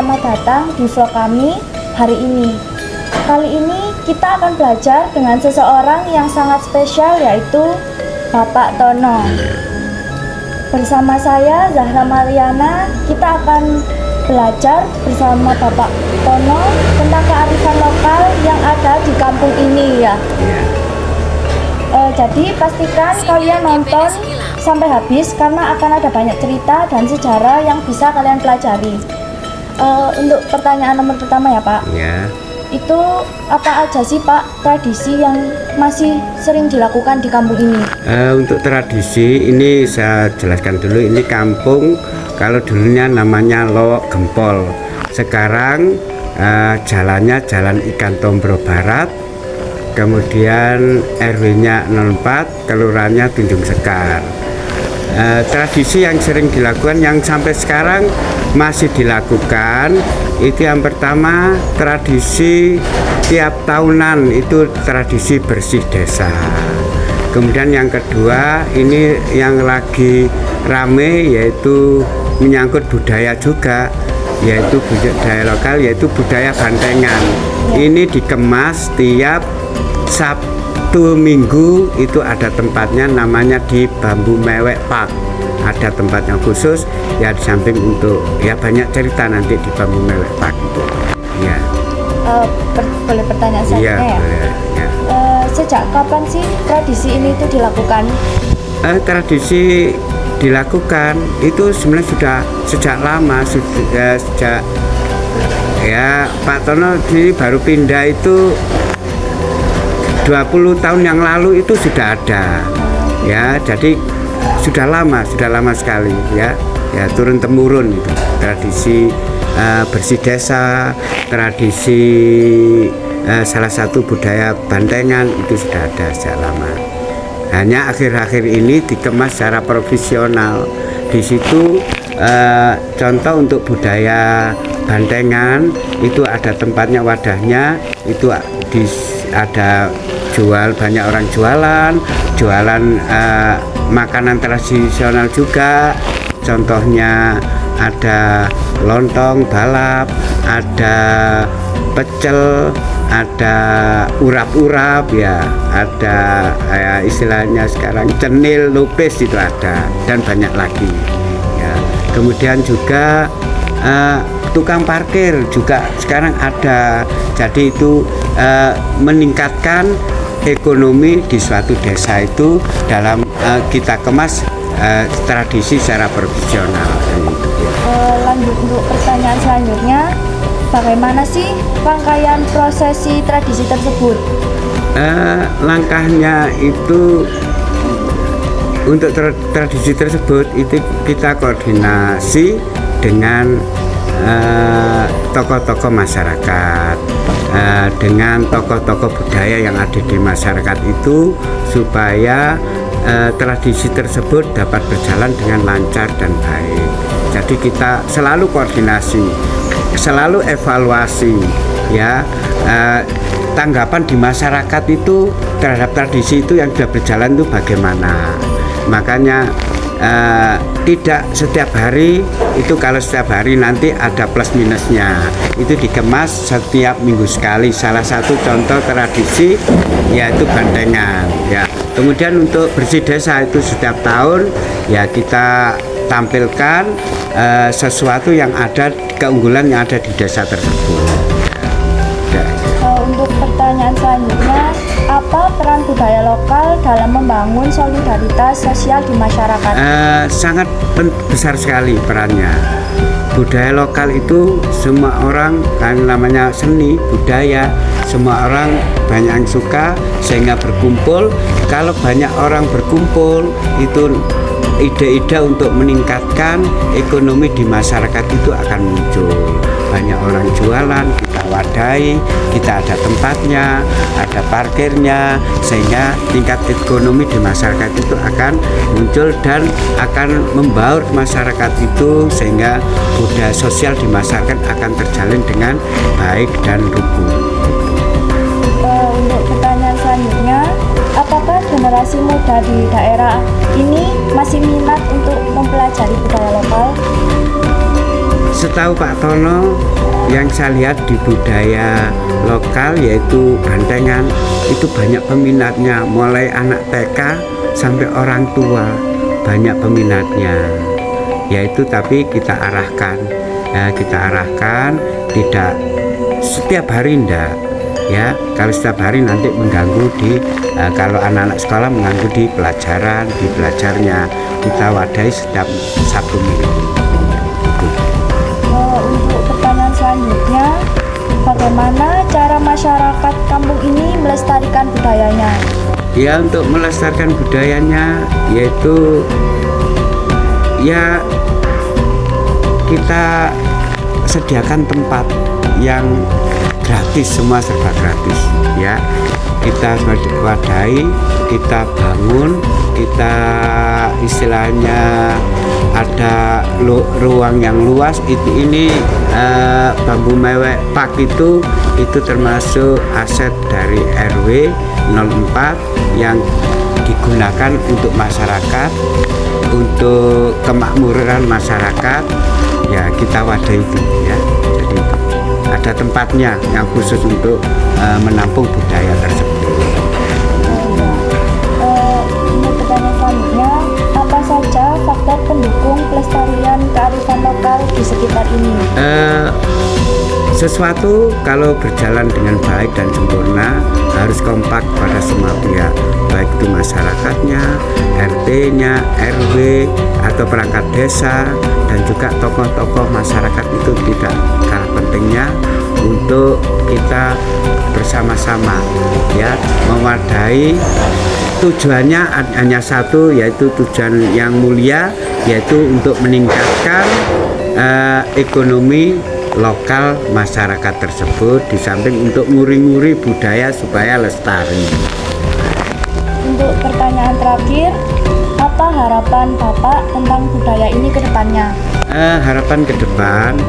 selamat datang di vlog kami hari ini. Kali ini kita akan belajar dengan seseorang yang sangat spesial, yaitu Bapak Tono. Bersama saya Zahra Mariana, kita akan belajar bersama Bapak Tono tentang kearifan lokal yang ada di kampung ini ya. Jadi pastikan kalian nonton sampai habis karena akan ada banyak cerita dan sejarah yang bisa kalian pelajari. Untuk pertanyaan nomor pertama ya Pak. Ya. Itu apa aja sih Pak tradisi yang masih sering dilakukan di kampung ini? Untuk tradisi ini saya jelaskan dulu. Ini kampung kalau dulunya namanya Lowok Gempol. Sekarang jalannya Jalan Ikan Tombro Barat. Kemudian RW-nya 04, kelurahannya Tunjung Sekar. Tradisi yang sering dilakukan yang sampai sekarang masih dilakukan itu yang pertama tradisi tiap tahunan itu tradisi bersih desa. Kemudian yang kedua ini yang lagi rame yaitu menyangkut budaya juga, yaitu budaya lokal, yaitu budaya bantengan. Ini dikemas tiap Sabtu Minggu itu ada tempatnya, namanya di Bambu Mewek Park. Ada tempatnya khusus ya, di samping untuk ya banyak cerita nanti di Bambu Mewek Park itu. Ya. Boleh pertanyaan selanjutnya ya? Boleh, ya. Sejak kapan sih tradisi ini itu dilakukan? Tradisi dilakukan itu sebenarnya sudah sejak lama, sejak ya Pak Tono ini baru pindah itu 20 tahun yang lalu itu sudah ada ya, jadi sudah lama sekali ya turun temurun itu tradisi bersih desa, tradisi salah satu budaya bantengan itu sudah ada sejak lama. Hanya akhir-akhir ini dikemas secara profesional. Di situ contoh untuk budaya bantengan itu ada tempatnya, wadahnya itu ada jual, banyak orang jualan makanan tradisional juga. Contohnya ada lontong balap, ada pecel, ada urap-urap ya, ada istilahnya sekarang cenil, lupis itu ada, dan banyak lagi ya. Kemudian juga tukang parkir juga sekarang ada. Jadi itu meningkatkan ekonomi di suatu desa itu dalam kita kemas tradisi secara profesional. Lanjut untuk pertanyaan selanjutnya, bagaimana sih rangkaian prosesi tradisi tersebut? Langkahnya itu untuk tradisi tersebut itu kita koordinasi dengan tokoh-tokoh masyarakat, dengan tokoh-tokoh budaya yang ada di masyarakat itu supaya tradisi tersebut dapat berjalan dengan lancar dan baik. Jadi kita selalu koordinasi, selalu evaluasi ya, tanggapan di masyarakat itu terhadap tradisi itu yang sudah berjalan itu bagaimana. Makanya tidak setiap hari itu, kalau setiap hari nanti ada plus minusnya. Itu dikemas setiap minggu sekali. Salah satu contoh tradisi yaitu bantengan ya. Kemudian untuk bersih desa itu setiap tahun ya kita tampilkan sesuatu yang ada, keunggulan yang ada di desa tersebut. Untuk pertanyaan selanjutnya, apa peran budaya lokal dalam membangun solidaritas sosial di masyarakat? Sangat besar sekali perannya. Budaya lokal itu semua orang, kan namanya seni budaya, semua orang banyak yang suka sehingga berkumpul. Kalau banyak orang berkumpul itu ide-ide untuk meningkatkan ekonomi di masyarakat itu akan muncul. Banyak orang jualan, kita wadahi, kita ada tempatnya, ada parkirnya, sehingga tingkat ekonomi di masyarakat itu akan muncul dan akan membaur masyarakat itu, sehingga budaya sosial di masyarakat akan terjalin dengan baik dan rukun. Untuk pertanyaan selanjutnya, apakah generasi muda di daerah ini masih minat untuk mempelajari budaya lokal? setahu Pak Tono, yang saya lihat di budaya lokal yaitu bantengan itu banyak peminatnya, mulai anak TK sampai orang tua banyak peminatnya. Yaitu tapi kita arahkan tidak setiap hari ndak ya. Kalau setiap hari nanti mengganggu kalau anak-anak sekolah mengganggu di belajarnya. Kita wadahi setiap Sabtu Minggu. Untuk pertanyaan selanjutnya, bagaimana cara masyarakat kampung ini melestarikan budayanya? Ya, untuk melestarikan budayanya yaitu ya kita sediakan tempat yang gratis, semua serba gratis ya. Kita wadahi, kita bangun, kita istilahnya ada ruang yang luas. Ini Bambu Mewek Park itu termasuk aset dari RW 04 yang digunakan untuk masyarakat, untuk kemakmuran masyarakat ya. Kita wadahi itu ya. Jadi ada tempatnya yang khusus untuk menampung budaya tersebut. Untuk pertanyaan selanjutnya, apa saja faktor pendukung pelestarian kearifan lokal di sekitar ini? Sesuatu kalau berjalan dengan baik dan sempurna harus kompak pada semua pihak, baik itu masyarakatnya, RT-nya, RW atau perangkat desa, dan juga tokoh-tokoh masyarakat itu tidak kalah pentingnya untuk kita bersama-sama ya mewadahi. Tujuannya hanya satu, yaitu tujuan yang mulia, yaitu untuk meningkatkan ekonomi lokal masyarakat tersebut, di samping untuk nguri-nguri budaya supaya lestari. Untuk pertanyaan terakhir, apa harapan Bapak tentang budaya ini ke depannya? Harapan ke depan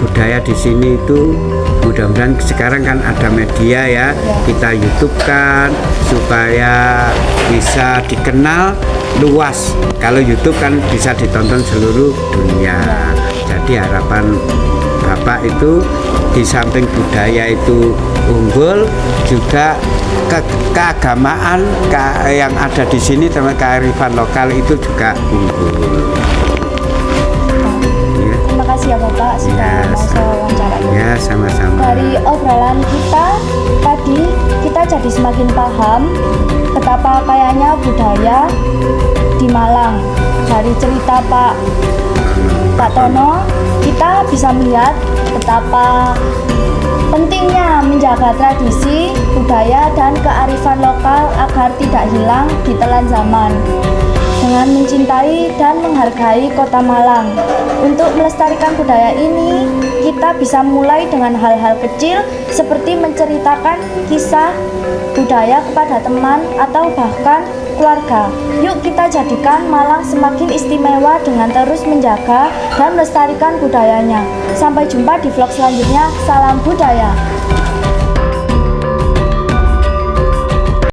budaya di sini itu mudah-mudahan sekarang kan ada media ya, kita YouTube kan supaya bisa dikenal luas. Kalau YouTube kan bisa ditonton seluruh dunia. Jadi harapan Bapak itu di samping budaya itu unggul, juga keagamaan yang ada di sini termasuk kearifan lokal itu juga unggul. Terima kasih ya Bapak sudah mau saya wawancara. Ya, sama-sama. Dari obrolan kita tadi, kita jadi semakin paham betapa kayanya budaya di Malang. Dari cerita Pak Tono, kita bisa melihat betapa pentingnya menjaga tradisi, budaya, dan kearifan lokal agar tidak hilang ditelan zaman. Dengan mencintai dan menghargai kota Malang. Untuk melestarikan budaya ini, kita bisa mulai dengan hal-hal kecil seperti menceritakan kisah budaya kepada teman atau bahkan keluarga. Yuk kita jadikan Malang semakin istimewa dengan terus menjaga dan melestarikan budayanya. Sampai jumpa di vlog selanjutnya. Salam budaya.